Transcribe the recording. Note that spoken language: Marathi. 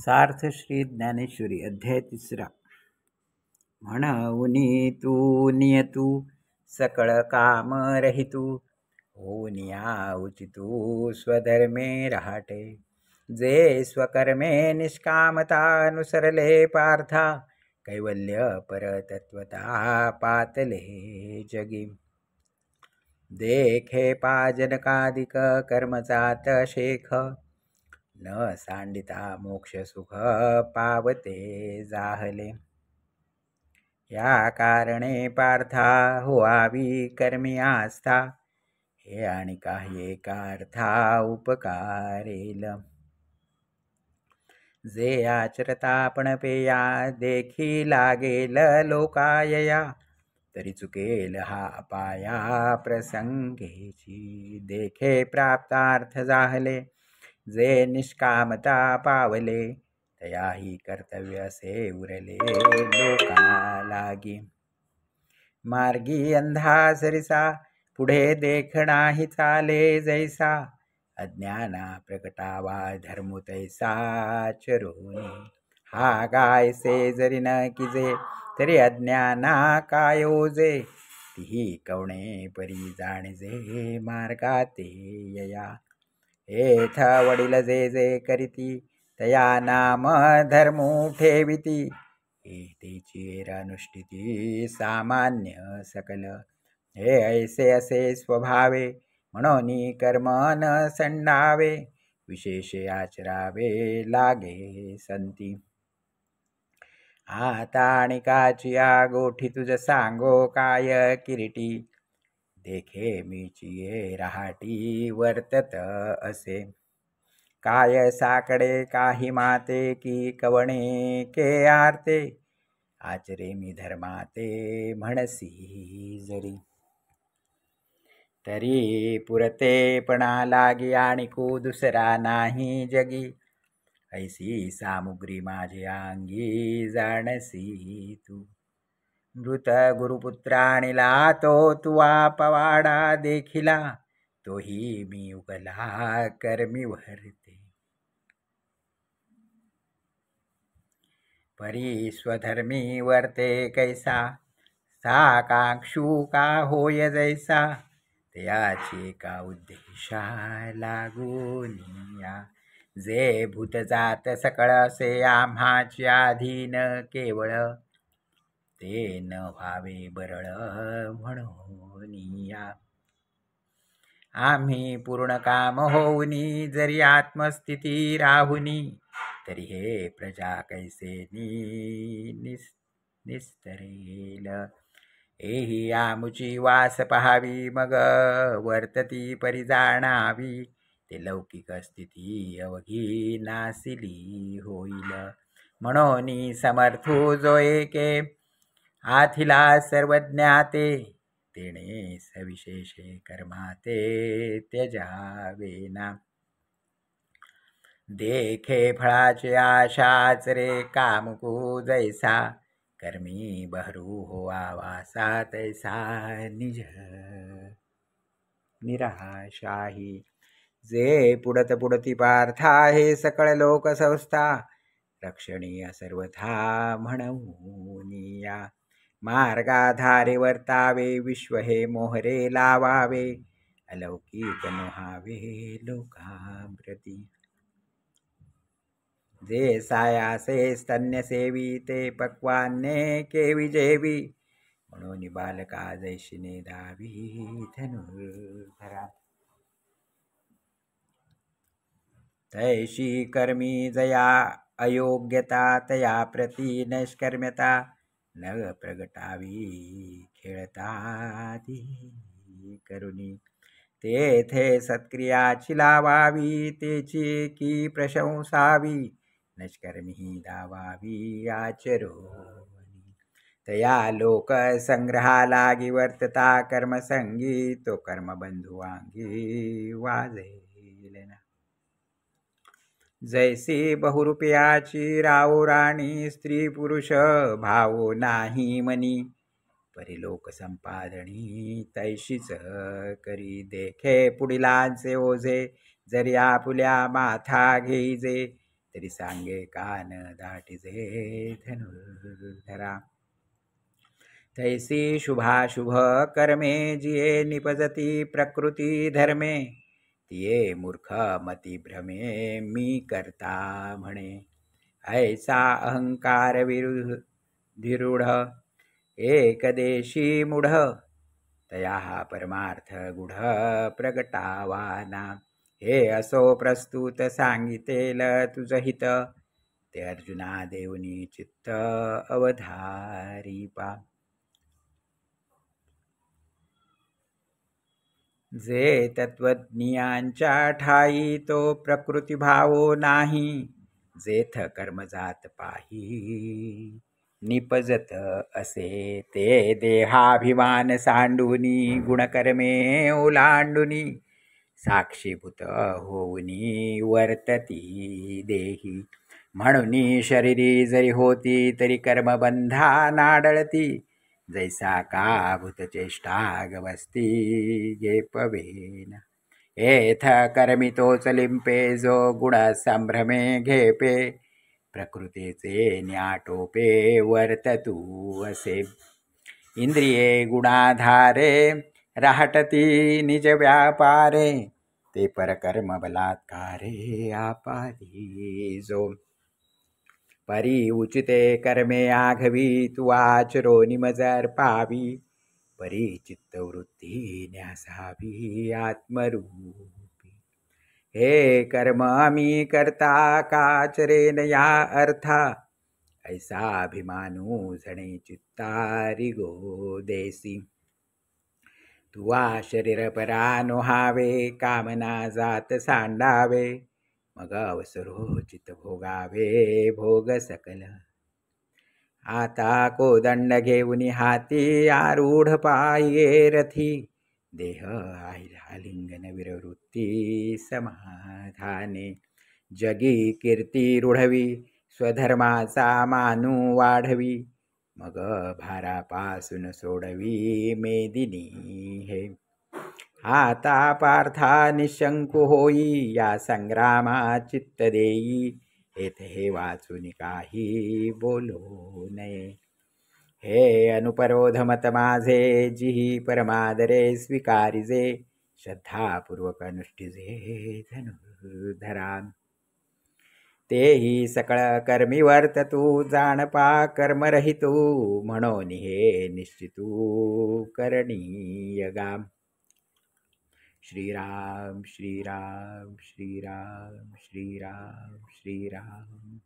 सार्थ श्री ज्ञानेश्वरी अध्याय 3. म्हणूनी तू नियतू सकळ काम रहितू होनिया उचितू स्वधर्मे रहाटे. जे स्वकर्मे निष्कामता अनुसरले पार्था कैवल्य परतत्वता पातले जगी. देखे पाजनकादिक कर्मचात शेख न सांडिता मोक्ष सुख पावते जाहले. या कारणे पार्था होआवी कर्मी आस्था हे आणि काही एकार्था उपकारेल. जे आचरता पण पेया देखी लागेल लोकायया तरी चुकेल हा अपाया प्रसंगेची. देखे प्राप्तार्थ जाहले जे निष्कामता पावले तयाही कर्तव्य असे उरले लोका लागी. मार्गी अंधा सरिसा पुढे देखणाही चाले जैसा अज्ञाना प्रकटावा धर्मु तैसा चरोनी. हा गायसे जरी न किजे तरी अज्ञाना काय ओजे तीही कवणे परी जाणजे मार्गाते यया. एथ वडील जे जे करीती तया नाम धर्मू ठेविती तेची अनुष्ठिती सामान्य सकल. हे ऐसे असे स्वभावे म्हणून कर्म न संडावे विशेषे आचरावे लागे संती. आता आणि काचिया गोठी तुझ सांगो काय किरीटी देखे मीचिये रहाटी वर्तत असे. काय साकडे काही माते की कवणे के आरते आचरे मी धर्माते म्हणसी जरी. तरी पुरतेपणा लागी आणि को दुसरा नाही जगी ऐसी सामुग्री माझे अंगी जाणसी तू. मृत गुरुपुत्राणीला तो तुवा पवाडा देखिला तोही मी उगला कर्मी वरते. परी स्वधर्मी वर्ते कैसा साकांक्षू का होय जैसा त्याची का उद्देशा लागूनिया. जे भूत जात सकळ असे आम्हाची अधीन केवळ ते न व्हावे बरळ म्हणूनिया. आम्ही पूर्ण काम होऊनी जरी आत्मस्थिती राहुनी तरी हे प्रजा कैसे निस्तरेल. एही आमुची वास पहावी मग वर्तती परी जाणावी ते लौकिक स्थिती अवघी नासिली होईल. म्हणून समर्थू जो एके आथिला सर्वज्ञाते तेणे सविशेषे कर्माते त्यजावेना. देखे फळाचे आशाच रे कामकू जैसा कर्मी बहरू हो आवासा तैसा निज निराशाही. जे पुडत पुडती पार्था हे सकळ लोक संस्था रक्षणीय सर्वथा म्हणूनिया. मार्गाधारे वर्तावे विश्व हे मोहरे लावावे अलौकिक नोहावे लोकांप्रती. जे सायासे स्तन्य सेवी ते पक्वान्ने केवी जेवी म्हणून बालका जैशिने दावी धनुर्धरा. तैशी कर्मी जया अयोग्यता तया प्रती नैष्कर्म्यता न प्रगटावी खेळतादी करुणी. तेथे सत्क्रियाची लावावी तेची की प्रशंसावी नष्कर्मी दावावी आचरोनी. तया लोक संग्रहा लागी वर्तता कर्मसंगी तो कर्मबंधू वांगी वाजेल ना. जैसी बहुरूपयाची राओ राणी स्त्री पुरुष भावो नाही मनी परिलोक संपादनी तैशीच करी. देखे पुढिलांचे ओझे जरी आपुल्या माथा घेईजे तरी सांगे कान दाटिजे धनुर्धरा. तैसी शुभाशुभ कर्मे जिये निपजती प्रकृती धर्मे, तिये मूर्ख मती भ्रमे मी करता म्हणे. ऐसा अहंकार विरूढ एकदेशी मूढ, तया परमार्थ गुढ प्रगटावाना. हे असो प्रस्तुत सांगितेल तुझ हित, ते अर्जुना देऊनी चित्त अवधारी पा. जे तत्वज्ञांच्या ठाई तो प्रकृती भावो नाही, जेथ कर्म जात पाही निपजत असे. ते देहाभिमान सांडूनी गुणकर्मे ओलांडुनी, साक्षीभूत होऊनी वर्तती देही. म्हणून शरीरी जरी होती तरी कर्मबंधा नाडळती, जैसा का भूतचेष्टा गवस्ती घेपवेन. एथ कर्मितोच लिंपे जो गुण संभ्रमे घेपे, प्रकृतीचे न्याटोपे वर्ततू असे. इंद्रिये गुणाधारे राहटती निज व्यापारे, ते परकर्म बलात्कारे आपादी जो. परी उचिते कर्मे आघवी तू आचरो निमजर पावी, परी चित्तवृत्ती न्यासावी आत्मरूपी. हे कर्म मी करता काचरेन या अर्था, ऐसा अभिमानू जणे चित्तारी गो देसी. तुवा शरीर परा नोहावे कामना जात सांडावे, मग अवसरो चित भोगावे भोग सकल. आता कोदंड घेऊनी हाती आरूढ पाये रथी, देह आलिंगन विरवृत्ती समाधाने. जगी कीर्ती रूढवी स्वधर्माचा मानू वाढवी, मग भारापासून सोडवी मेदिनी हे. आता पार्था निशंकु होई या संग्रामा चित्त देई, येथे हे वाचून काही बोलू नये. हे अनुपरोध मत माझे जिही परमादरे स्वीकारिजे, श्रद्धापूर्वक अनुष्ठिजे धनुर्धरा. तेही सकळ कर्मी वर्ततू जाणपा कर्मरहितू, म्हणून हे निश्चितू करणीय गाम. श्रीराम श्रीराम श्रीराम श्रीराम श्रीराम.